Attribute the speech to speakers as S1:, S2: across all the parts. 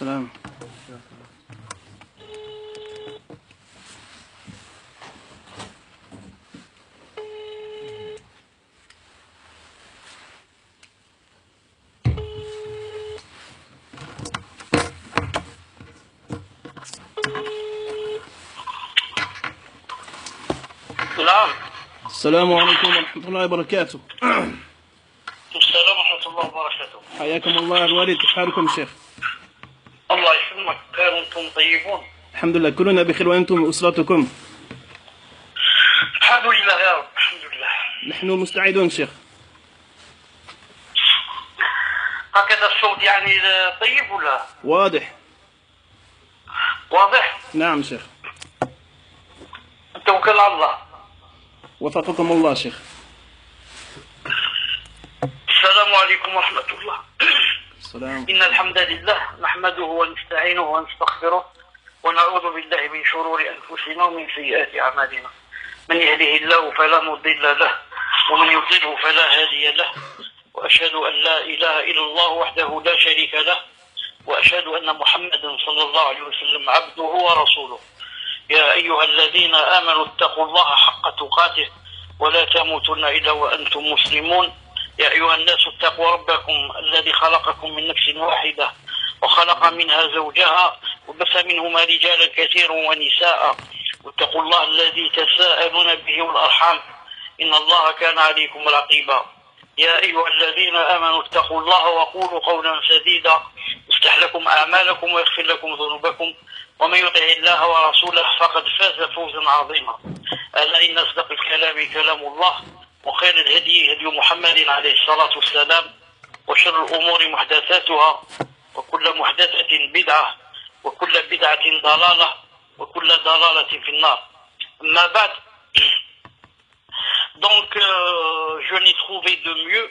S1: السلام. السلام عليكم ورحمة الله وبركاته.
S2: السلام ورحمة الله وبركاته.
S1: حياكم الله الوالد، كيف حالكم شيخ؟
S2: الله يسلمك، بخير وانتم طيبون؟
S1: الحمد لله، كلنا بخير وأنتم وأسرتكم؟
S2: الحمد لله يا رب، الحمد لله.
S1: نحن مستعدون شيخ.
S2: هكذا الصوت يعني طيب ولا؟
S1: واضح.
S2: واضح؟
S1: نعم شيخ.
S2: توكل على الله.
S1: وفقكم الله شيخ.
S2: السلام عليكم ورحمة الله.
S1: السلام.
S2: إن الحمد لله نحمده ونستعينه ونستغفره ونعوذ بالله من شرور أنفسنا ومن سيئات أعمالنا. من يهده الله فلا مضل له ومن يضلله فلا هادي له، وأشهد أن لا إله إلا الله وحده لا شريك له، وأشهد أن محمدا صلى الله عليه وسلم عبده ورسوله. يا أيها الذين آمنوا اتقوا الله حق تقاته ولا تموتن إلا وأنتم مسلمون. يا أيها الناس اتقوا ربكم الذي خلقكم من نفس واحدة وخلق منها زوجها وبث منهما رجالا كثيرا ونساء، واتقوا الله الذي تساءلون به والأرحام إن الله كان عليكم رقيبا. يا أيها الذين آمنوا اتقوا الله وقولوا قولا سديدا يصلح لكم أعمالكم ويغفر لكم ذنوبكم، ومن يطع الله ورسوله فقد فاز فوزا عظيما. ألا إن أصدق الكلام كلام الله، وخير الهدي هدي محمد عليه الصلاة والسلام، وشر الأمور محدثاتها، وكل محدثة بدعة، وكل بدعة ضلالة، وكل ضلالة في النار. أما بعد. Donc, je n'ai trouvé de mieux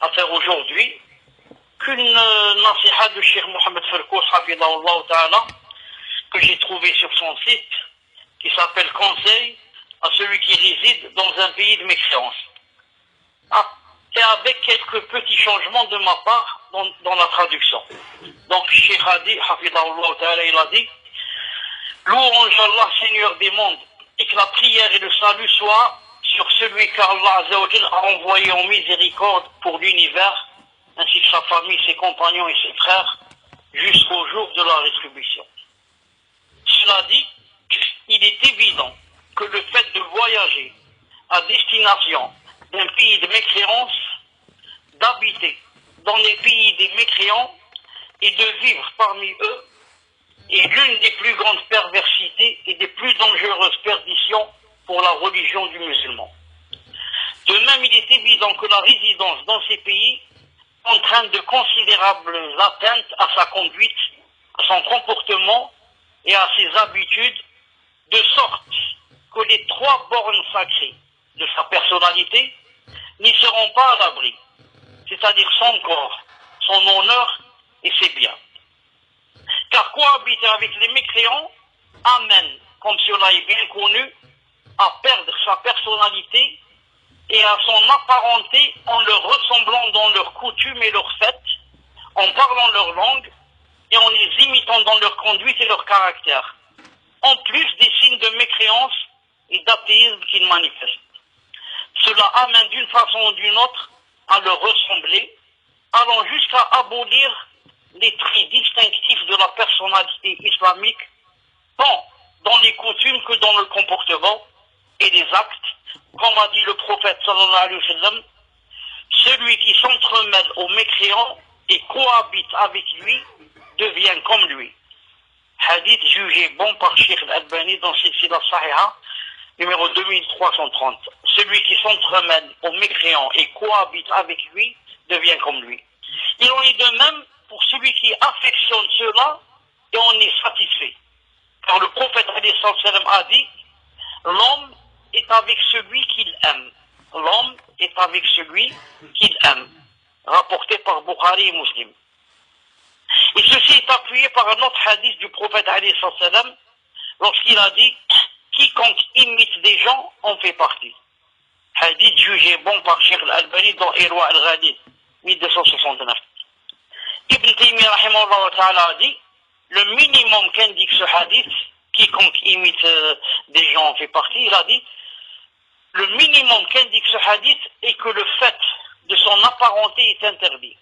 S2: à faire aujourd'hui qu'une nasiha de Cheikh Mohamed Farkous, hafidahullah ta'ala, que j'ai trouvé sur son site, qui s'appelle Conseil à celui qui réside dans un pays de mécréance. Et avec quelques petits changements de ma part dans la traduction. Donc, Cheikh a dit, hafidahullah ta'ala, il a dit: louange Allah, Seigneur des mondes, et que la prière et le salut soient sur celui qu'Allah Azzawajal a envoyé en miséricorde pour l'univers, ainsi que sa famille, ses compagnons et ses frères, jusqu'au jour de la rétribution. Cela dit, il est évident que le fait de voyager à destination d'un pays de mécréance, d'habiter dans les pays des mécréants et de vivre parmi eux est l'une des plus grandes perversités et des plus dangereuses perditions pour la religion du musulman. De même, il est évident que la résidence dans ces pays entraîne de considérables atteintes à sa conduite, à son comportement et à ses habitudes, de sorte que les trois bornes sacrées de sa personnalité n'y seront pas à l'abri, c'est-à-dire son corps, son honneur et ses biens. Car cohabiter avec les mécréants amène, comme cela est bien connu, à perdre sa personnalité et à s'en apparenter en leur ressemblant dans leurs coutumes et leurs fêtes, en parlant leur langue et en les imitant dans leur conduite et leur caractère, en plus des signes de mécréance et d'athéisme qu'ils manifestent. Cela amène d'une façon ou d'une autre à leur ressembler, allant jusqu'à abolir les traits distinctifs de la personnalité islamique, tant dans les coutumes que dans le comportement et les actes, comme a dit le prophète sallallahu alayhi wa sallam: celui qui s'entremêle aux mécréants et cohabite avec lui devient comme lui. Hadith jugé bon par Cheikh Al-Albani dans Silsila Sahiha, numéro 2330. Celui qui s'entremêle aux mécréants et cohabite avec lui devient comme lui. Il en est de même pour celui qui affectionne cela et en est satisfait. Car le prophète alayhi salam a dit: l'homme est avec celui qu'il aime. L'homme est avec celui qu'il aime. Rapporté par Bukhari et Muslim. Et ceci est appuyé par un autre hadith du prophète alayhi salam, lorsqu'il a dit: quiconque imite des gens en fait partie. Hadith jugé bon par Cheikh Al-Albani dans Irwa Al-Ghali, 1269. Ibn Taymiyyah rahimahullah ta'ala a dit: le minimum qu'indique ce hadith, quiconque imite des gens en fait partie, il a dit, le minimum qu'indique ce hadith est que le fait de son apparenté est interdit.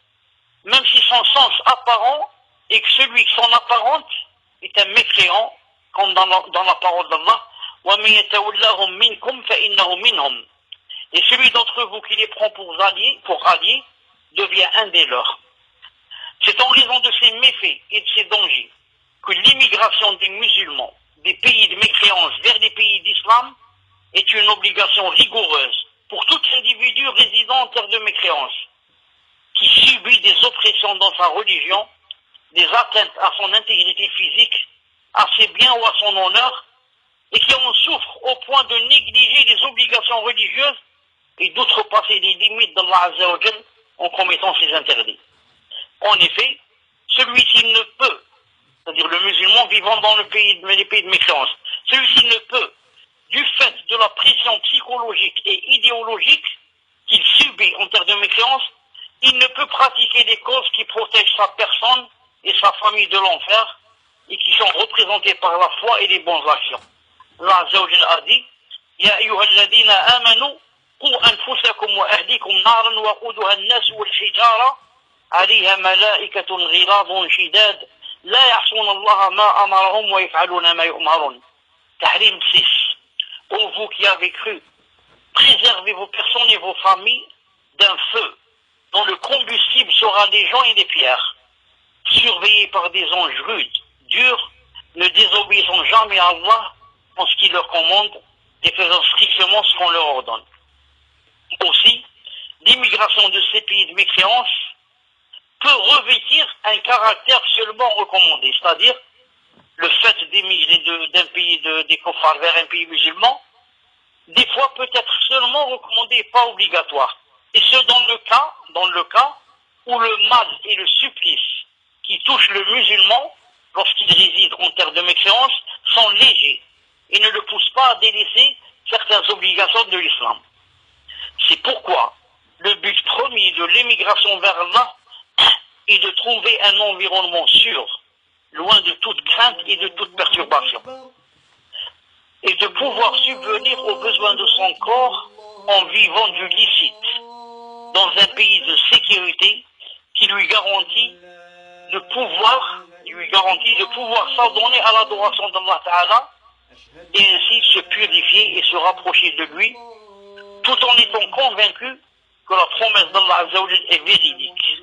S2: Même si son sens apparent est que celui qui s'en apparente est un mécréant, comme dans la parole d'Allah, وَمَن يَتَوَلَّهُم مِّنكُمْ فَإِنَّهُ مِنْهُمْ. Et celui d'entre vous qui les prend pour alliés devient un des leurs. C'est en raison de ces méfaits et de ces dangers que l'immigration des musulmans des pays de mécréance vers les pays d'islam est une obligation rigoureuse pour tout individu résidant en terre de mécréance qui subit des oppressions dans sa religion, des atteintes à son intégrité physique, à ses biens ou à son honneur, et qui en souffre au point de négliger les obligations religieuses et d'outrepasser les limites d'Allah Azza wa Jal en commettant ses interdits. En effet, celui-ci ne peut, c'est-à-dire le musulman vivant dans les pays de mécréance, celui-ci ne peut, du fait de la pression psychologique et idéologique qu'il subit en terre de mécréance, il ne peut pratiquer des causes qui protègent sa personne et sa famille de l'enfer et qui sont représentées par la foi et les bonnes actions. Allah Azza wa Jal a dit, Ya ayyuhalladhina amanu, qu anfusakum wa ahlikum naran wa quduha an-nas wal hijara, عليها ملائكة غلاظ شداد لا يعصون الله ما أمرهم ويفعلون ما يؤمرون. Tahrim 6. Ô vous qui avez cru, préservez vos personnes et vos familles d'un feu dont le combustible sera les gens et les pierres, surveillés par des anges rudes, durs, ne désobéissant jamais à Allah en ce qu'il leur commande et faisant strictement ce qu'on leur ordonne. Aussi, l'immigration de ces pays de mécréance peut revêtir un caractère seulement recommandé, c'est-à-dire le fait d'émigrer d'un pays des kuffars vers un pays musulman, des fois peut être seulement recommandé et pas obligatoire. Et ce dans le cas où le mal et le supplice qui touchent le musulman lorsqu'il réside en terre de mécréance sont légers et ne le poussent pas à délaisser certaines obligations de l'islam. C'est pourquoi le but premier de l'émigration vers Allah est de trouver un environnement sûr, loin de toute crainte et de toute perturbation, et de pouvoir subvenir aux besoins de son corps en vivant du licite, dans un pays de sécurité qui lui garantit de pouvoir s'adonner à l'adoration d'Allah Ta'ala et ainsi se purifier et se rapprocher de lui, tout en étant convaincu que la promesse d'Allah Azza wa Jal est véridique.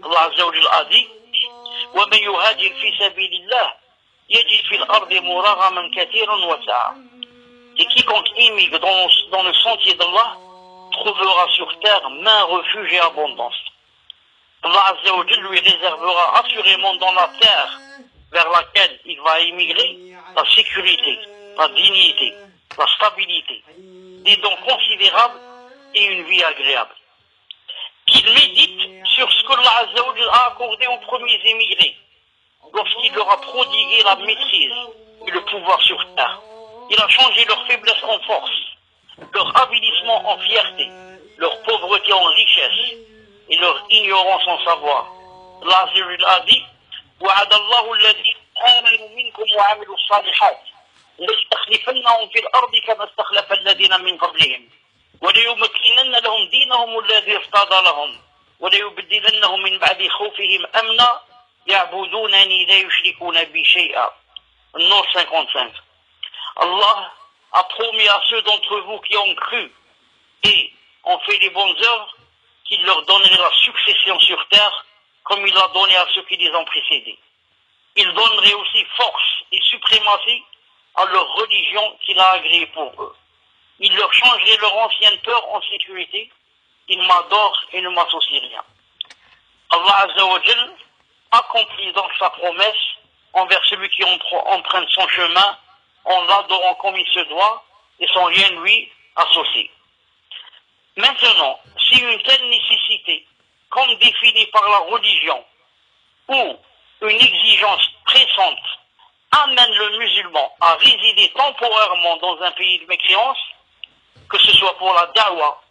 S2: Allah Azza wa Jal a dit وَمَن يُهَاجِرْ فِي سَبِيلِ اللَّهِ يَجِدْ فِي الْأَرْضِ مُرَغَمًا كَثِيرًا وَسَعًا. Et quiconque immigre dans le sentier d'Allah trouvera sur terre main, refuge et abondance. Allah Azza wa Jal lui réservera assurément dans la terre vers laquelle il va immigrer la sécurité, la dignité, la stabilité, des dons considérables et une vie agréable. Qu'il médite sur ce que Allah Azza wa Jal a accordé aux premiers émigrés, lorsqu'il leur a prodigué la maîtrise et le pouvoir sur terre. Il a changé leur faiblesse en force, leur avilissement en fierté, leur pauvreté en richesse et leur ignorance en savoir. Allah Azza wa Jal a dit وعد الله الذين آمنوا منكم وعملوا الصالحات ليستخلفنهم في الأرض كما استخلف الذين من قبلهم وليمكنن لهم دينهم الذي ارتضى لهم وليبدلنهم من بعد خوفهم أمنا يعبدونني لا يشركون بي شيئا. Nur 55. Allah a promis à ceux d'entre vous qui ont cru et ont fait les bonnes œuvres qu'il leur donnerait la succession sur terre comme il l'a donné à ceux qui les ont précédés. Il donnerait aussi force et suprématie à leur religion qu'il a agréée pour eux. Il leur changerait leur ancienne peur en sécurité. Ils m'adorent et ne m'associent rien. Allah Azza wa Jal accomplit donc sa promesse envers celui qui emprunte son chemin en l'adorant comme il se doit et sans rien lui associer. Maintenant, si une telle nécessité, comme définie par la religion, ou une exigence pressante amène le musulman à résider temporairement dans un pays de mécréance, que ce soit pour la da'wa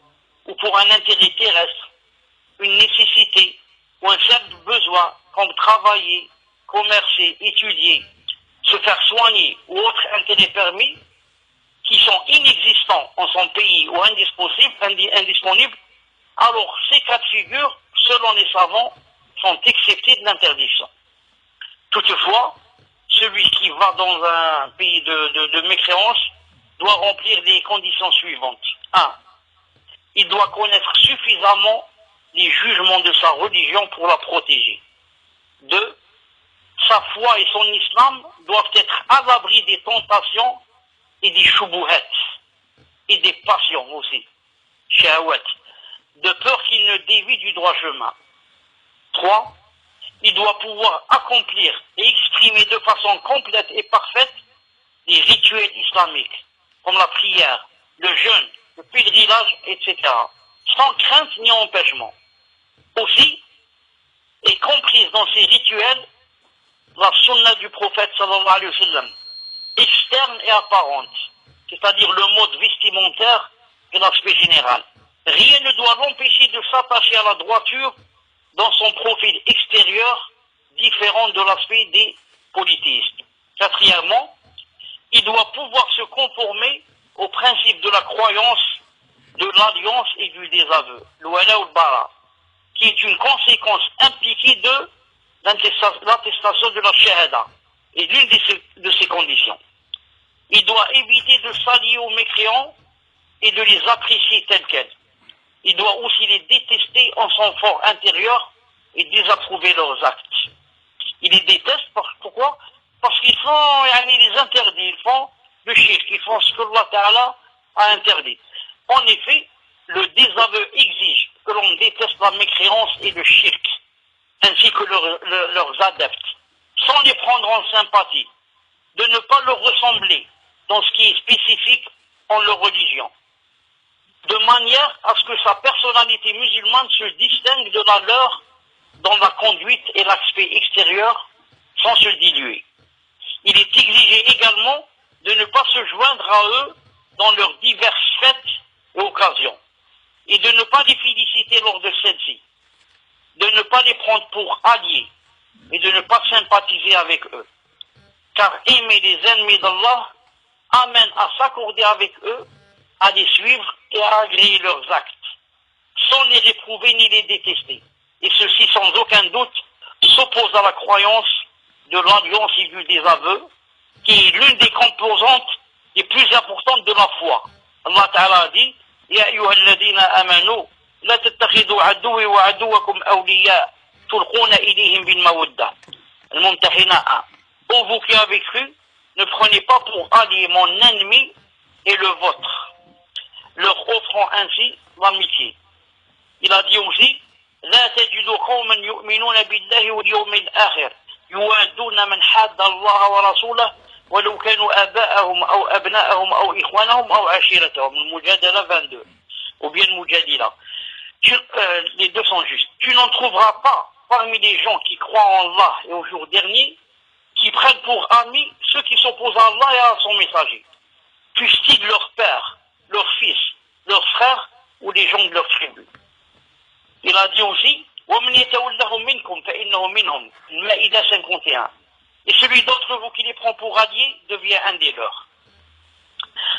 S2: ou pour un intérêt terrestre, une nécessité ou un simple besoin, comme travailler, commercer, étudier, se faire soigner ou autres intérêts permis qui sont inexistants en son pays ou indisponibles, alors ces cas de figure, selon les savants, sont exceptés de l'interdiction. Toutefois, celui qui va dans un pays de mécréance doit remplir les conditions suivantes. 1. Il doit connaître suffisamment les jugements de sa religion pour la protéger. 2. Sa foi et son islam doivent être à l'abri des tentations et des choubouhets, et des passions aussi, shahwat, de peur qu'il ne dévie du droit chemin. 3. Il doit pouvoir accomplir et exprimer de façon complète et parfaite les rituels islamiques, comme la prière, le jeûne, le pèlerinage, etc., sans crainte ni empêchement. Aussi, est comprise dans ces rituels la sunna du prophète sallallahu alayhi wa sallam, externe et apparente, c'est-à-dire le mode vestimentaire et l'aspect général. Rien ne doit l'empêcher de s'attacher à la droiture dans son profil extérieur, différent de l'aspect des polythéistes. Quatrièmement, il doit pouvoir se conformer au principe de la croyance, de l'alliance et du désaveu, le wala ou le bara, qui est une conséquence impliquée de l'attestation de la shahada, et l'une de ces conditions. Il doit éviter de s'allier aux mécréants et de les apprécier tels quels. Il doit aussi les détester en son fort intérieur et désapprouver leurs actes. Il les déteste, pourquoi? Parce qu'ils font les interdits, ils font le shirk, ils font ce que Allah Ta'ala a interdit. En effet, le désaveu exige que l'on déteste la mécréance et le shirk, ainsi que leurs adeptes, sans les prendre en sympathie, de ne pas leur ressembler dans ce qui est spécifique en leur religion, de manière à ce que sa personnalité musulmane se distingue de la leur dans la conduite et l'aspect extérieur, sans se diluer. Il est exigé également de ne pas se joindre à eux dans leurs diverses fêtes et occasions, et de ne pas les féliciter lors de celles-ci, de ne pas les prendre pour alliés, et de ne pas sympathiser avec eux. Car aimer les ennemis d'Allah amène à s'accorder avec eux, à les suivre et à agréer leurs actes, sans les réprouver ni les détester. Et ceci, sans aucun doute, s'oppose à la croyance de l'alliance et du désaveu, qui est l'une des composantes les plus importantes de la foi. Allah Ta'ala a dit, Ya ayyuhalladhina amanu, la tattakhidhu aduwi wa aduwakum awliya, tulquna ilayhim bin mawadda. Al-Mumtahina 1. Ô vous qui avez cru, ne prenez pas pour allié mon ennemi et le vôtre, leur offrant ainsi l'amitié. Il a dit aussi, لا تجد قوما يؤمنون بالله واليوم الآخر يوادون من حاد الله ورسوله ولو كانوا آباءهم أو أبناءهم أو إخوانهم أو عشيرتهم. المجادلة 22 ou bien Mujadila. Les deux sont justes. Tu n'en trouveras pas parmi les gens qui croient en Allah et au jour dernier qui prennent pour amis ceux qui s'opposent à Allah et à son messager, fussent-ils leur père, leur fils, leurs frères ou les gens de leur tribu. Il a dit aussi, Maïda 51. Et celui d'entre vous qui les prend pour alliés devient un des leurs.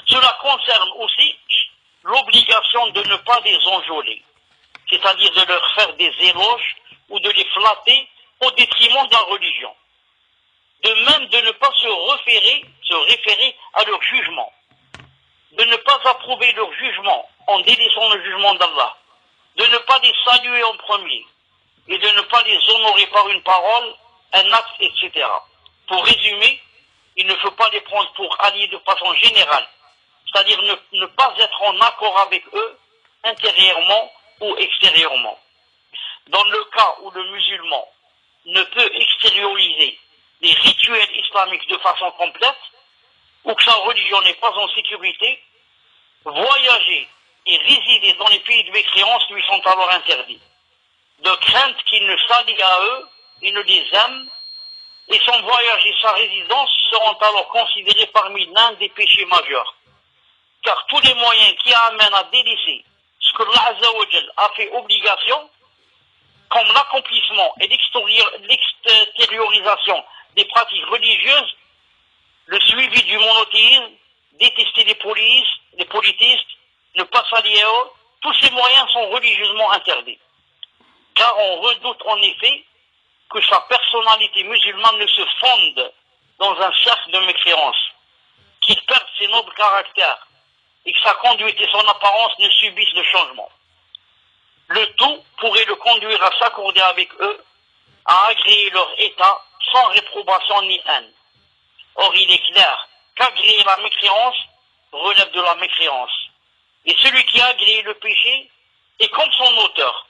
S2: Cela concerne aussi l'obligation de ne pas les enjôler, c'est-à-dire de leur faire des éloges ou de les flatter au détriment de la religion. De même de ne pas se référer à leur jugement, de ne pas approuver leur jugement en délaissant le jugement d'Allah, de ne pas les saluer en premier et de ne pas les honorer par une parole, un acte, etc. Pour résumer, il ne faut pas les prendre pour alliés de façon générale, c'est-à-dire ne pas être en accord avec eux intérieurement ou extérieurement. Dans le cas où le musulman ne peut extérioriser les rituels islamiques de façon complète, ou que sa religion n'est pas en sécurité, voyager et résider dans les pays de mécréance lui sont alors interdits, de crainte qu'il ne s'allie à eux et ne les aime, et son voyage et sa résidence seront alors considérés parmi l'un des péchés majeurs. Car tous les moyens qui amènent à délaisser ce que Allah Azza wa Jal a fait obligation comme l'accomplissement et l'extériorisation des pratiques religieuses, le suivi du monothéisme, détester les polythéistes, ne pas s'allier à eux, tous ces moyens sont religieusement interdits. Car on redoute en effet que sa personnalité musulmane ne se fonde dans un cercle de mécréance, qu'il perde ses nobles caractères et que sa conduite et son apparence ne subissent de changement. Le tout pourrait le conduire à s'accorder avec eux, à agréer leur état sans réprobation ni haine. Or, il est clair qu'agréer la mécréance relève de la mécréance. Et celui qui a agréé le péché est comme son auteur,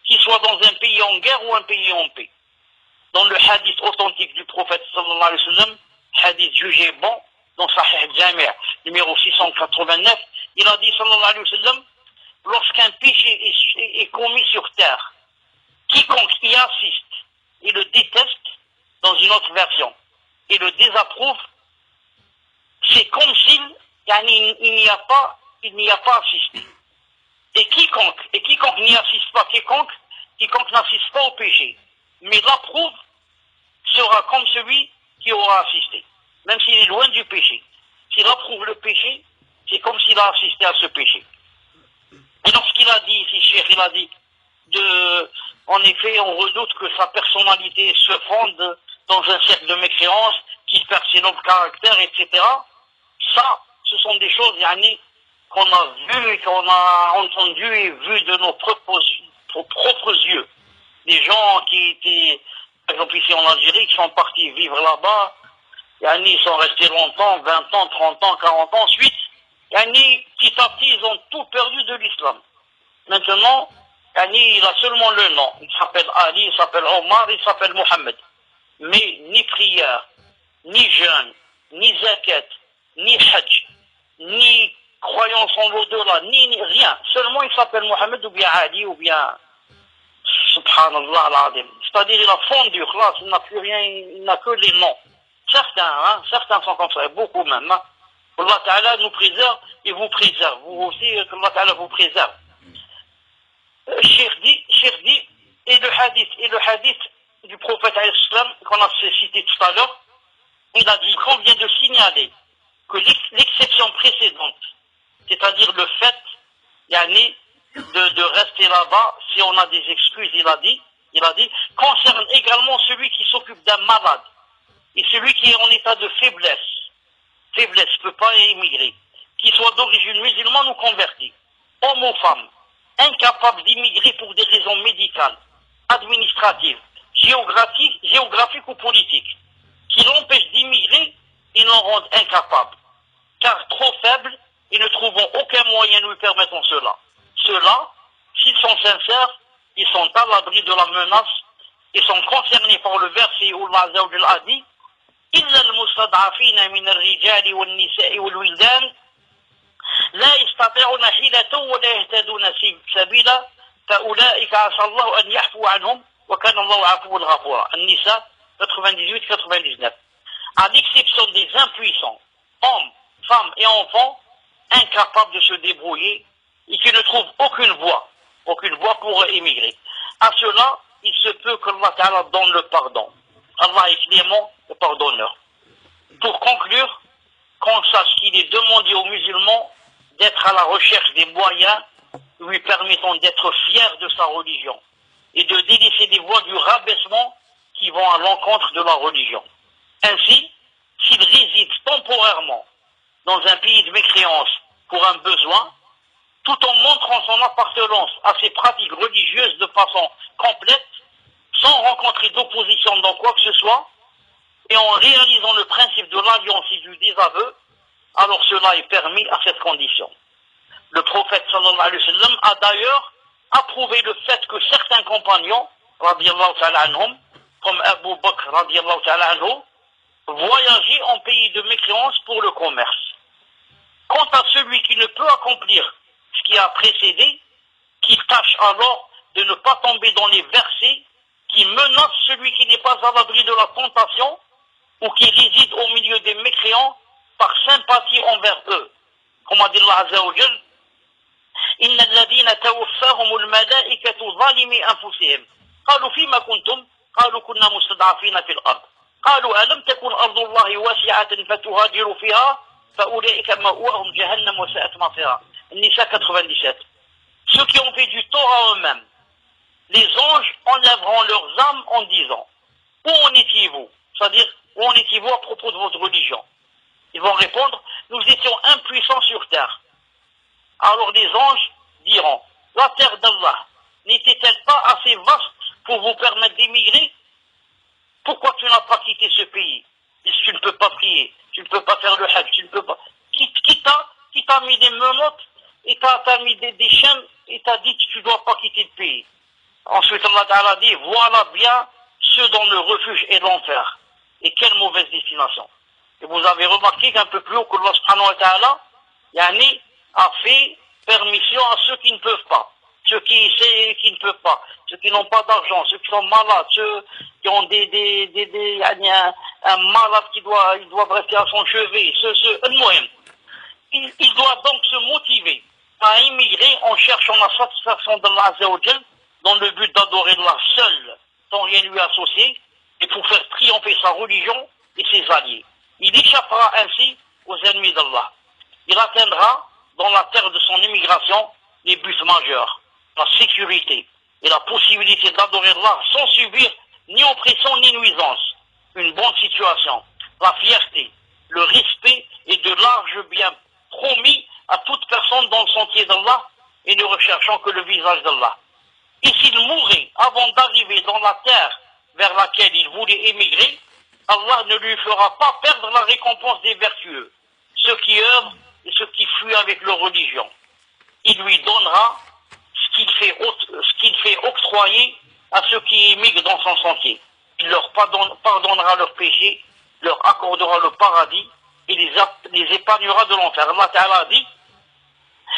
S2: qu'il soit dans un pays en guerre ou un pays en paix. Dans le hadith authentique du prophète sallallahu alayhi wa sallam, hadith jugé bon, dans Sahih Jami' numéro 689, il a dit sallallahu alayhi wa sallam, lorsqu'un péché est commis sur terre, quiconque y assiste et le déteste, dans une autre version, et le désapprouve, c'est comme s'il il n'y a pas assisté. Et quiconque n'y assiste pas, quiconque n'assiste pas au péché, mais l'approuve, sera comme celui qui aura assisté, même s'il est loin du péché. S'il approuve le péché, c'est comme s'il a assisté à ce péché. Et lorsqu'il a dit ici, Cheikh, il a dit, en effet, on redoute que sa personnalité se fonde dans un cercle de mécréance, qu'il perd ses nobles caractères, etc. Ça, ce sont des choses, qu'on a vues, qu'on a entendues et vues de nos propres yeux. Des gens qui étaient, par exemple ici en Algérie, qui sont partis vivre là-bas, ils sont restés longtemps, 20 ans, 30 ans, 40 ans, ensuite, petit à petit, ils ont tout perdu de l'islam. Maintenant, il a seulement le nom. Il s'appelle Ali, il s'appelle Omar, il s'appelle Mohammed. Mais ni prière, ni jeûne, ni zakat, ni hajj, ni croyance en l'au-delà, ni rien. Seulement il s'appelle Mohammed ou bien Ali ou bien Subhanallah al-Azim. C'est-à-dire il a fondu, là, il n'a plus rien, il n'a que les noms. Certains sont comme ça, beaucoup même. Allah Ta'ala nous préserve et vous préserve. Vous aussi, Allah Ta'ala vous préserve. Cheikh dit, et le hadith du prophète al-Islam qu'on a cité tout à l'heure, il a dit qu'on vient de signaler que l'exception précédente, c'est-à-dire le fait, de rester là-bas, si on a des excuses, il a dit, concerne également celui qui s'occupe d'un malade et celui qui est en état de faiblesse ne peut pas émigrer, qui soit d'origine musulmane ou converti, homme ou femme, incapable d'immigrer pour des raisons médicales, administratives, géographiques ou politiques, qui l'empêchent d'immigrer et l'en rendent incapable, car trop faible et ne trouvant aucun moyen de lui permettre cela. Ceux-là, s'ils sont sincères, ils sont à l'abri de la menace et sont concernés par le verset où Allah Azza wa Jalla a dit إلا المستضعفين من الرجال والنساء والولدان لا يستطيعون حيلة ولا يهتدون سبيلا فأولئك عسى الله أن يعفو عنهم وكان الله عفوا غفورا. النساء 98-99. À l'exception des impuissants, hommes, femmes et enfants, incapables de se débrouiller et qui ne trouvent aucune voie pour émigrer. À cela, il se peut que Allah Ta'ala donne le pardon. Allah est clément, le pardonneur. Pour conclure, qu'on sache qu'il est demandé aux musulmans d'être à la recherche des moyens lui permettant d'être fiers de sa religion et de délaisser des voies du rabaissement qui vont à l'encontre de la religion. Ainsi, s'il réside temporairement dans un pays de mécréance pour un besoin, tout en montrant son appartenance à ses pratiques religieuses de façon complète, sans rencontrer d'opposition dans quoi que ce soit, et en réalisant le principe de l'alliance et du désaveu, alors cela est permis à cette condition. Le prophète sallallahu alayhi wa sallam a d'ailleurs approuvé le fait que certains compagnons, radiyallahu ta'ala anhum, comme Abu Bakr, radiyallahu ta'ala anhu, voyageaient en pays de mécréance pour le commerce. Quant à celui qui ne peut accomplir ce qui a précédé, qu'il tâche alors de ne pas tomber dans les versets qui menacent celui qui n'est pas à l'abri de la tentation ou qui réside au milieu des mécréants par sympathie envers eux. Comme a dit Allah Azza wa Jal, إن الذين توفاهم الملائكة ظالمي أنفسهم قالوا فيما كنتم؟ قالوا كنا مستضعفين في الأرض. قالوا ألم تكن أرض الله واسعة فتهاجروا فيها فأولئك مأواهم جهنم وساءت مصيرا. Nisa 97. Ceux qui ont fait du tort à eux-mêmes, les anges enlèveront leurs âmes en disant: où en étiez-vous? C'est-à-dire, où en étiez-vous à propos de votre religion? Ils vont répondre: nous étions impuissants sur terre. Alors les anges diront: la terre d'Allah n'était-elle pas assez vaste pour vous permettre d'émigrer? Pourquoi tu n'as pas quitté ce pays? Si tu ne peux pas prier, tu ne peux pas faire le hajj, tu ne peux pas. Qui t'a mis des menottes et t'a mis des chaînes et t'a dit que tu ne dois pas quitter le pays? Ensuite, Allah Ta'ala dit: voilà bien ceux dont le refuge est l'enfer. Et quelle mauvaise destination. Et vous avez remarqué qu'un peu plus haut, qu'Allah Subhanahu wa Ta'ala a fait permission à ceux qui ne peuvent pas. Ceux qui ne peuvent pas, ceux qui n'ont pas d'argent, ceux qui sont malades, ceux qui ont un malade il doit rester à son chevet, il doit donc se motiver à immigrer en cherchant la satisfaction d'Allah Azza wa Jal dans le but d'adorer Allah seul, sans rien lui associer, et pour faire triompher sa religion et ses alliés. Il échappera ainsi aux ennemis d'Allah. Il atteindra dans la terre de son immigration les buts majeurs, la sécurité et la possibilité d'adorer Allah sans subir ni oppression ni nuisance, une bonne situation, la fierté, le respect et de larges biens promis à toute personne dans le sentier d'Allah et ne recherchant que le visage d'Allah. Et s'il mourait avant d'arriver dans la terre vers laquelle il voulait émigrer, Allah ne lui fera pas perdre la récompense des vertueux, ceux qui œuvrent et ceux qui fuient avec leur religion. Il lui donnera ce qu'il fait octroyer à ceux qui émigrent dans son sentier. Il leur pardonnera leurs péchés, leur accordera le paradis et les épargnera de l'enfer. Allah Ta'ala dit: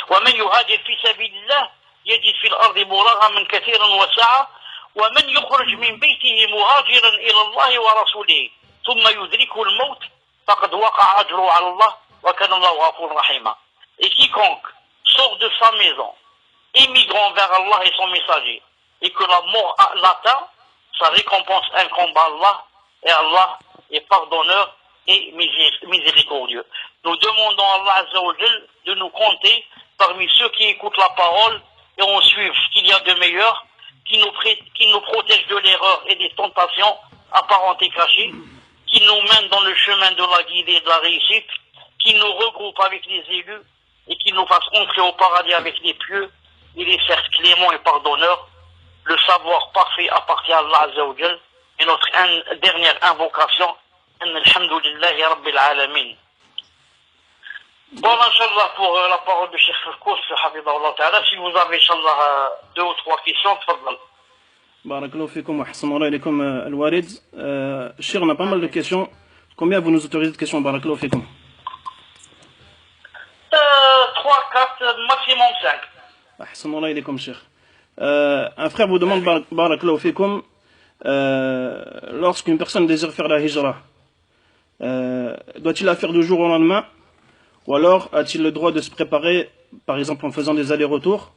S2: وَمَنْ يُهَاجِرْ فِي سَبِيلِ اللَّهِ يَجِدْ فِي الْأَرْضِ مُرَغَمًا كَثِيرًا وَسَعًا وَمَنْ يُخْرِجْ مِنْ بَيْتِهِ مُهَاجِرًا إِلَى اللَّهِ وَرَسُولِهِ ثُمَّ يُدْرِكْهُ الْمَوْتُ فَقَدْ وَقَعَ أَجْرُهُ عَلَى اللَّهِ وَكَانَ اللَّهُ غَفُورًا رَحِيمًا. Et quiconque sort de sa maison, émigrant vers Allah et son messager, et que la mort l'atteint, sa récompense incombe à Allah, et Allah est pardonneur et miséricordieux. Nous demandons à Allah Azza wa Jal de nous compter parmi ceux qui écoutent la parole et en suivent ce qu'il y a de meilleur, qui nous protège de l'erreur et des tentations apparentes et cachées, qui nous mène dans le chemin de la guidée et de la réussite, qui nous regroupe avec les élus et qui nous fasse entrer au paradis avec les pieux. Il est certes clément et pardonneur. Le savoir parfait appartient à Allah Azza wa Jal. Et notre dernière invocation: Alhamdulillahi Rabbil Alamin. Bon, Inch'Allah, pour la parole de Cheikh Farkous, Hafidahullah Ta'ala, si vous avez, Inch'Allah, 2 ou 3 questions, tfaddal.
S1: Barakallahu fikum wa ahsanallahu ilaykum al-Walid. Cheikh, on a pas mal de questions. Combien vous nous autorisez de questions? Barakallahu fikum.
S2: 3, 4, maximum 5.
S1: Ahsanallahu ilaykum, Cheikh. Un frère vous demande, barakallahu fikum, lorsqu'une personne désire faire la hijra, doit-il la faire du jour au lendemain? Ou alors a-t-il le droit de se préparer, par exemple en faisant des allers-retours?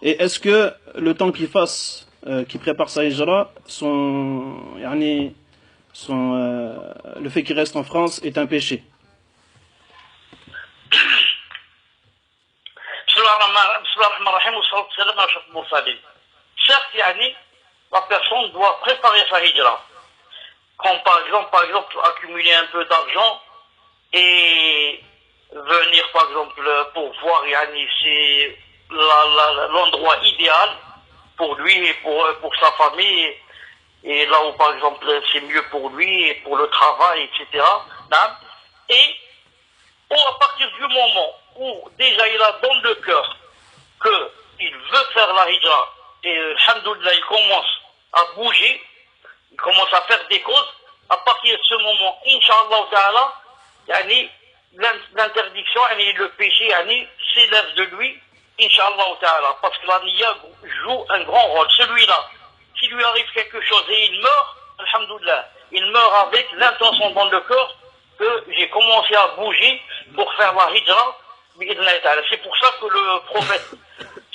S1: Et est-ce que le temps qu'il fasse, qu'il prépare sa hijra, le fait qu'il reste en France est un péché?
S2: Certes, la personne doit préparer sa hijra. Comme par exemple, accumuler un peu d'argent et venir, par exemple, pour voir c'est l'endroit idéal pour lui et pour sa famille, et là où, par exemple, c'est mieux pour lui et pour le travail, etc. Et à partir du moment où déjà il a dans le cœur qu'il veut faire la hijra, et alhamdoulilah, il commence à bouger, il commence à faire des causes, à partir de ce moment, Inch'Allah Ta'ala, l'interdiction, le péché, s'élève de lui, Inch'Allah Ta'ala, parce que la niya joue un grand rôle. Celui-là, s'il lui arrive quelque chose et il meurt, alhamdoulilah, il meurt avec l'intention dans le cœur que j'ai commencé à bouger pour faire la hijra. C'est pour ça que le prophète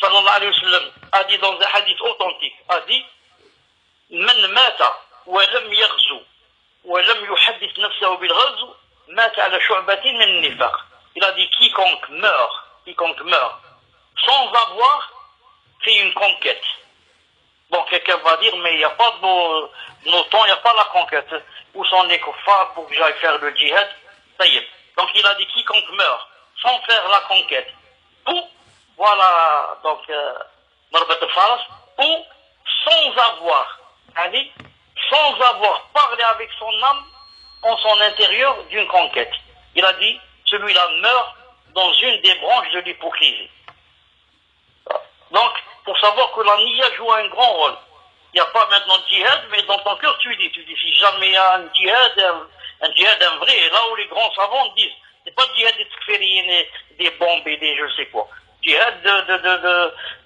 S2: sallallahu alayhi wa sallam a dit dans un hadith authentique, a dit: من مات ولم يغزو ولم يحدث نفسه بالغزو مات على شعبة من النفاق. Il a dit quiconque meurt sans avoir fait une conquête. Bon, quelqu'un va dire, mais il n'y a pas de nos temps, il n'y a pas la conquête. Où sont les kuffars pour que j'aille faire le djihad? Ça y est. Donc il a dit quiconque meurt sans faire la conquête. Ou, voilà, donc, Marbat al-Faras, ou sans avoir, allez, sans avoir parlé avec son âme en son intérieur d'une conquête. Il a dit, celui-là meurt dans une des branches de l'hypocrisie. Donc, pour savoir que la niya joue un grand rôle. Il n'y a pas maintenant de djihad, mais dans ton cœur tu dis si jamais il y a un djihad, un vrai, et là où les grands savants disent, c'est pas djihad des tkfirines, des bombes et des je sais quoi. Djihad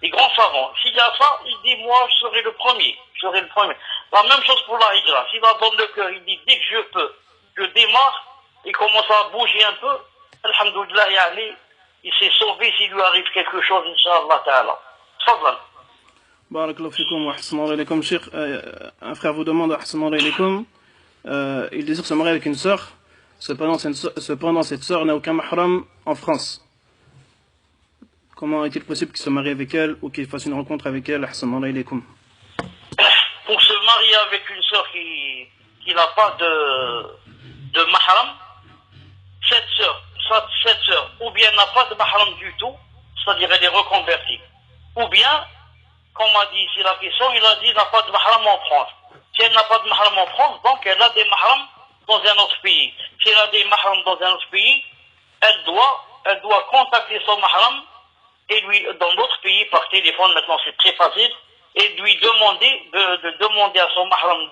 S2: des grands savants. S'il y a ça, il dit, moi je serai le premier. La même chose pour la hijra. S'il a dans le cœur, il dit, dès que je peux, je démarre, il commence à bouger un peu, alhamdoulilah, yani, il s'est sauvé s'il lui arrive quelque chose, incha'Allah ta'ala. Fadlan.
S1: Barakallahu fikum wa ahsanallahu ilaykum, Cheikh. Un frère vous demande, ahsanallahu ilaykum, il désire se marier avec une sœur, cependant cette sœur n'a aucun mahram en France. Comment est-il possible qu'il se marie avec elle ou qu'il fasse une rencontre avec elle? Ahsanallahu ilaykum.
S2: Pour se marier avec une sœur qui n'a pas de mahram, cette sœur, ou bien n'a pas de mahram du tout, c'est-à-dire elle est reconvertie, ou bien, comme a dit ici la question, il a dit n'a pas de mahram en France. Si elle n'a pas de mahram en France, donc elle a des mahrams dans un autre pays. Si elle a des mahrams dans un autre pays, elle doit contacter son mahram et lui, dans l'autre pays, par téléphone, maintenant c'est très facile, et lui demander, de demander à son mahram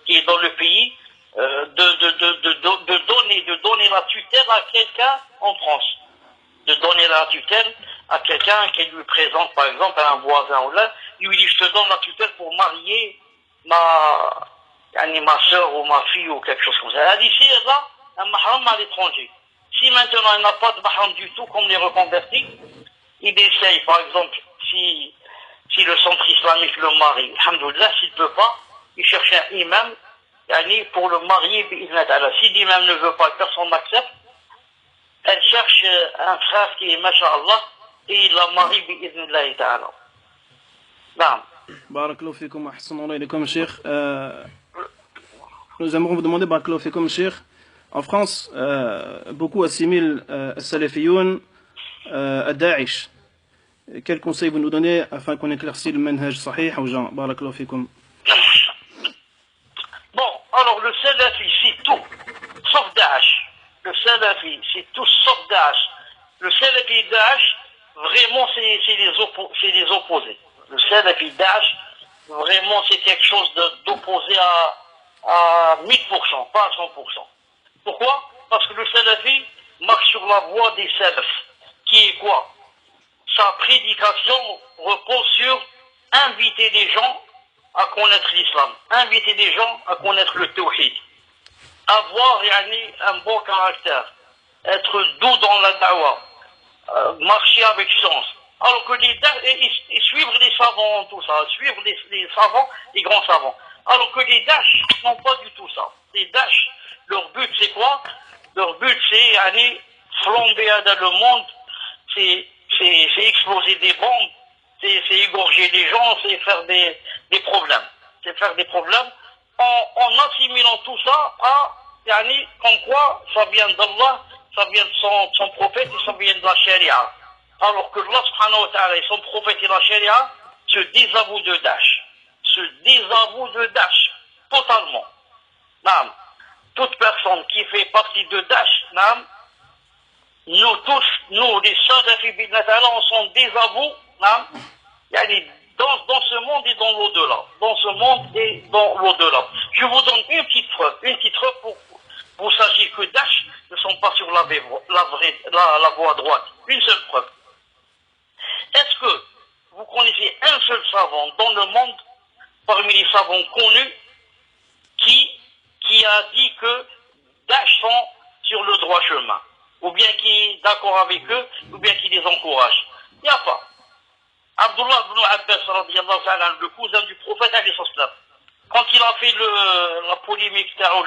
S2: qui est dans le pays, de donner la tutelle à quelqu'un en France. De donner la tutelle à quelqu'un qui lui présente, par exemple, à un voisin ou là, lui dit, je te donne la tutelle pour marier ma soeur ou ma fille ou quelque chose comme ça. Elle a dit, si elle a un mahram à l'étranger. Si maintenant elle n'a pas de mahram du tout, comme les reconvertis, il essaye, par exemple, si le centre islamique le marie, alhamdoulilah, s'il ne peut pas, il cherche un imam, pour le marier, si l'imam ne veut pas, personne n'accepte, elle cherche un frère qui est masha'Allah, et il la marie bi'idhnillahi ta'ala. Naam.
S1: Barakallahu fikum wa ahsanallahu ilaykum, Cheikh. Nous aimerons vous demander, Barakallahu fikum, Cheikh, en France, beaucoup assimilent Salafiyoun à Daesh. Quel conseil vous nous donnez afin qu'on éclaircisse le manhaj sahih aux gens? Barakallahu fikum.
S2: Bon, alors le Salafi, c'est tout, sauf Daesh. Le Salafi, c'est tout sauf Daesh. Le Salafi et Daesh, vraiment, c'est les opposés. Le Salafi Daesh, vraiment, c'est quelque chose d'opposé à 1000%, pas à 100%. Pourquoi? Parce que le Salafi marche sur la voie des Salaf, qui est quoi? Sa prédication repose sur inviter les gens à connaître l'islam, inviter les gens à connaître le tawhid, avoir un bon caractère, être doux dans la da'wah, marcher avec sens. Alors que et suivre les savants, tout ça, suivre les savants, les grands savants. Alors que les Daesh n'ont pas du tout ça. Les Daesh, leur but c'est quoi? Leur but c'est aller flamber dans le monde, c'est exploser des bombes, c'est égorger les gens, c'est faire des problèmes. C'est faire des problèmes en assimilant tout ça à, comme quoi ça vient d'Allah, ça vient de son prophète et ça vient de la charia. Alors que Allah subhanahu wa ta'ala et son prophète et la charia se désavouent de Daesh. Se désavouent de Daesh. Totalement. Naam. Toute personne qui fait partie de Daesh, naam, nous tous, nous les Salafi bid'ah, on s'en désavoue, naam, dans ce monde et dans l'au-delà. Dans ce monde et dans l'au-delà. Je vous donne une petite preuve pour vous sachiez que Daesh ne sont pas sur la voie droite. Une seule preuve. Est-ce que vous connaissez un seul savant dans le monde, parmi les savants connus, qui a dit que Daesh sont sur le droit chemin, ou bien qui est d'accord avec eux, ou bien qui les encourage? Il n'y a pas. Abdullah ibn Abbas, le cousin du prophète, quand il a fait la polémique, ou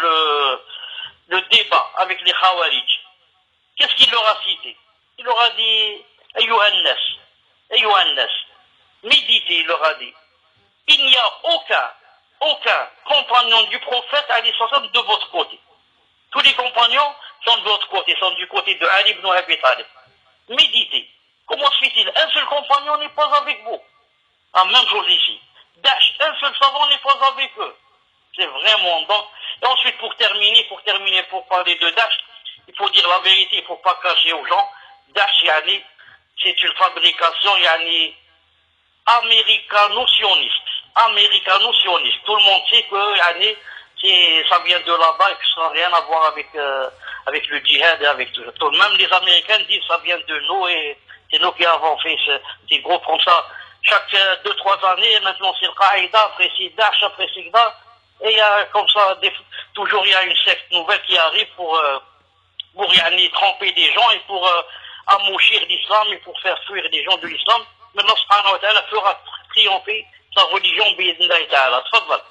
S2: le débat avec les Khawarij, qu'est-ce qu'il leur a cité? Il leur a dit Ayyuhan nas, méditez, il leur a dit. Il n'y a aucun compagnon du prophète de votre côté. Tous les compagnons sont de votre côté, sont du côté de Ali ibn Abi Talib. Méditez. Comment se fait-il? Un seul compagnon n'est pas avec vous. La même chose ici. Daesh, un seul savant n'est pas avec eux. C'est vraiment donc. Et ensuite, pour terminer, pour parler de Daesh, il faut dire la vérité, il ne faut pas cacher aux gens. Daesh, yani, c'est une fabrication, yani, américano-sioniste. Tout le monde sait que, yani, ça vient de là-bas et que ça n'a rien à voir avec le djihad et avec tout. Même les Américains disent que ça vient de nous et c'est nous qui avons fait ces groupes comme ça. Chaque 2-3 années, maintenant c'est le Qaïda, après c'est Daesh, après c'est Gda. Et il y a comme ça, toujours il y a une secte nouvelle qui arrive pour yani, tromper des gens et pour amouchir l'islam et pour faire fuir des gens de l'islam. Maintenant, subhanahu wa ta'ala fera triompher sa religion, bi'idnillahi ta'ala. Tfadal.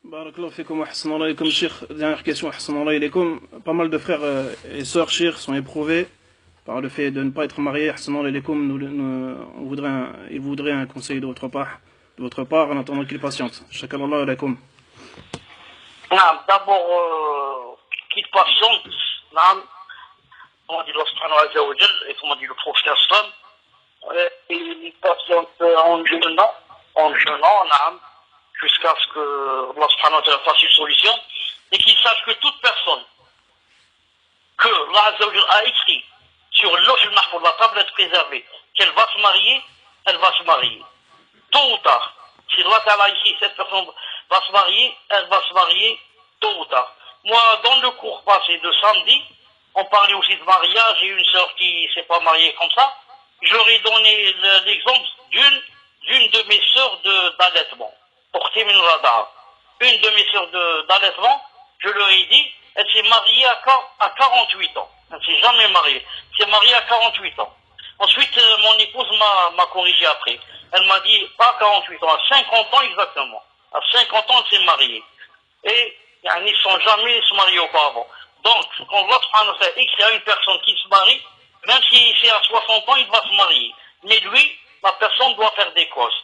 S1: Barakallahu fikum wa ahsanallahu ilaykum, Cheikh. Dernière question, ahsanallahu ilaykum. Pas mal de frères et sœurs, Cheikh, sont éprouvés par le fait de ne pas être mariés. Ahsanallahu ilaykum. Ils voudraient un conseil de votre part, en attendant qu'ils patientent. Shakallahu alaykum.
S2: D'abord, qu'ils patientent. Comme dit Allah subhanahu wa ta'ala, et comme dit le prophète Islam, ils patientent en jeûnant, jusqu'à ce que Allah subhanahu wa ta'ala fasse une solution, et qu'ils sachent que toute personne que Allah a écrit sur l'Ohl Mahfouz, la tablette préservée, qu'elle va se marier, elle va se marier. Tôt ou tard. Si Allah ta'ala ici, cette personne va se marier, elle va se marier tôt ou tard. Moi, dans le cours passé de samedi, on parlait aussi de mariage, j'ai une sœur qui ne s'est pas mariée comme ça. J'aurais donné l'exemple d'une de mes sœurs d'allaitement. Une de mes sœurs d'allaitement, je leur ai dit, elle s'est mariée à 48 ans. Elle ne s'est jamais mariée. Elle s'est mariée à 48 ans. Ensuite, mon épouse m'a corrigé après. Elle m'a dit, pas à 48 ans, à 50 ans exactement. À 50 ans, elle s'est mariée. Et ils ne sont jamais se mariés auparavant. Donc, quand Allah subhanahu wa ta'ala dit qu'il y a une personne qui se marie, même si c'est à 60 ans, il va se marier. Mais lui, la personne doit faire des causes.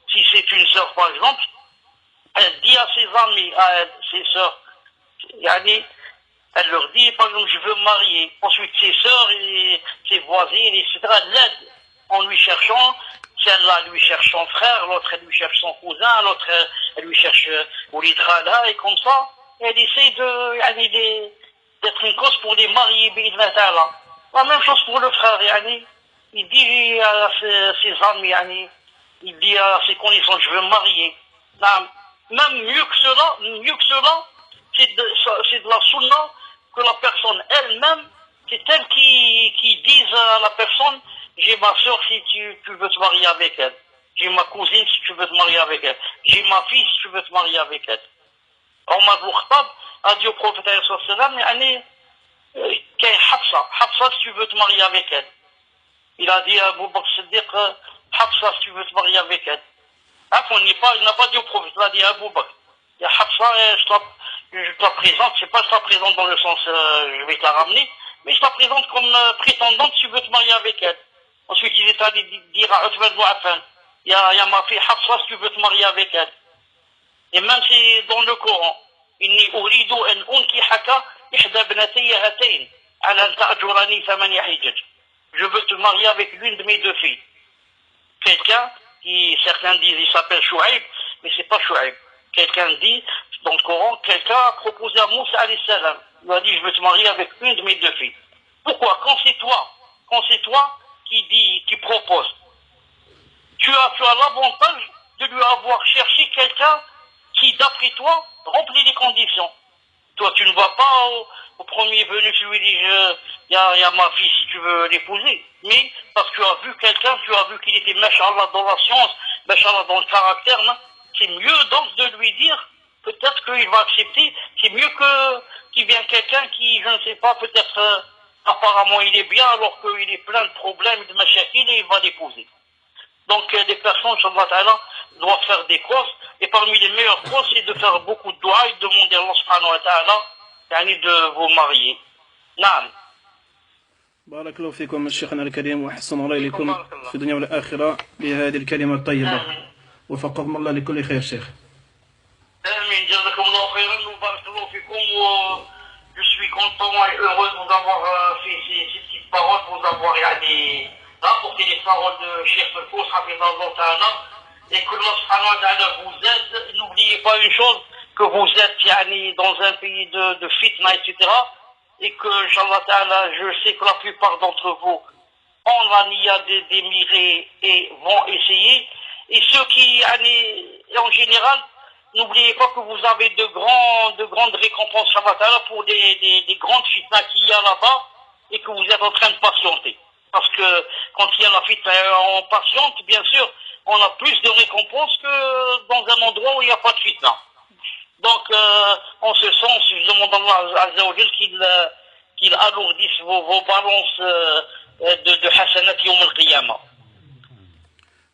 S2: Si c'est une sœur, par exemple, elle dit à ses amis, à elle, ses sœurs, elle leur dit, par exemple, je veux me marier. Ensuite, ses sœurs et ses voisines, etc., l'aident en lui cherchant. Celle-là, elle lui cherche son frère, l'autre, elle lui cherche son cousin, l'autre, elle lui cherche Oulitra, et comme ça, elle essaie d'être une cause pour les marier, bi'idhnillah. La même chose pour le frère, il dit à ses amis, il dit à ses connaissances, je veux me marier. Même mieux que cela, c'est de la sunna que la personne elle-même, c'est elle qui dise à la personne, j'ai ma soeur si tu veux te marier avec elle. J'ai ma cousine si tu veux te marier avec elle. J'ai ma fille si tu veux te marier avec elle. Omar al-Khattab a dit au prophète sallallahu alayhi wa sallam, Hafsa si tu veux te marier avec elle. Il a dit à Abu Bakr Siddiq, Hafsa si tu veux te marier avec elle. Il n'a pas dit au prophète, il a dit à Abu Bakr. Il y a Hafsa, je te la présente, je ne sais pas si je la présente dans le sens, je vais te la ramener, mais je la présente comme prétendante si tu veux te marier avec elle. Ensuite, il est allé dire à Uthman ibn Affan, il y a ma fille Hafsa si tu veux te marier avec elle. Et même si dans le Coran, inni uridu an unkihaka ihda ibnatayya hatayn ala an ta'jurani thamaniya hijaj. Je veux te marier avec l'une de mes deux filles. Quelqu'un qui, certains disent, il s'appelle Chouaib, mais c'est pas Chouaib. Quelqu'un dit, dans le Coran, quelqu'un a proposé à Moussa alayhi salam. Il a dit, je veux te marier avec une de mes deux filles. Pourquoi? Quand c'est toi qui propose, tu as l'avantage de lui avoir cherché quelqu'un qui, d'après toi, remplit les conditions. Toi, tu ne vas pas au premier venu, tu lui dis, il y a ma fille si tu veux l'épouser. Mais, parce que tu as vu quelqu'un, tu as vu qu'il était machallah dans la science, machallah dans le caractère, c'est mieux donc de lui dire, peut-être qu'il va accepter, c'est mieux qu'il vienne quelqu'un qui, je ne sais pas, peut-être, apparemment il est bien, alors qu'il est plein de problèmes, de machakil, et il va l'épouser. Donc, des personnes, Inch'Allah Ta'ala, doit faire des causes. Et parmi les meilleures causes, c'est de faire beaucoup de doigts et de demander à Allah subhanahu wa ta'ala de vous marier. Naam.
S1: بارك الله فيكم شيخنا الكريم وأحسن الله إليكم في الدنيا والآخرة بهذه الكلمة الطيبة وفقكم الله لكل خير شيخ.
S2: Amin, jazakumullah khairan, barakallahu fikum. Je suis content et heureux de vous avoir fait ces petites paroles, de vous avoir rapporté les paroles de Cheikh Farkous, hafidallah ta'ala, et que Allah subhanahu wa ta'ala vous aide. N'oubliez pas une chose, que vous êtes dans un pays de fitna, etc. Et que, Inch'Allah ta'ala, je sais que la plupart d'entre vous ont la niya d'émigrer et vont essayer. Et ceux qui, en général, n'oubliez pas que vous avez de grandes récompenses, Inch'Allah ta'ala, pour des grandes fitnas qu'il y a là-bas et que vous êtes en train de patienter. Parce que quand il y a la fitna, on patiente, bien sûr, on a plus de récompenses que dans un endroit où il n'y a pas de fitna. Donc, en ce sens, je demande à Allah Azza wa Jal qu'il alourdisse vos balances de hasanat yawm al-qiyamah.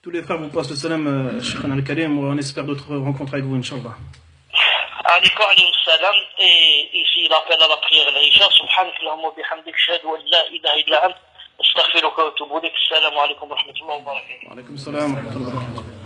S1: Tous les frères vous passent le salam, Sheikhana al-Karim, on espère d'autres rencontres avec vous, Inch'Allah.
S2: Alaykum salam, et ici l'appel à la prière l'Isha, subhanak Allahumma bihamdik, shahadu an la ilaha illa ant, astaghfiruka wa atubu ilayk, assalamu alaykum wa rahmatullahi wa barakatuh.
S1: Wa alaykum salam wa rahmatullahi wa barakatuh.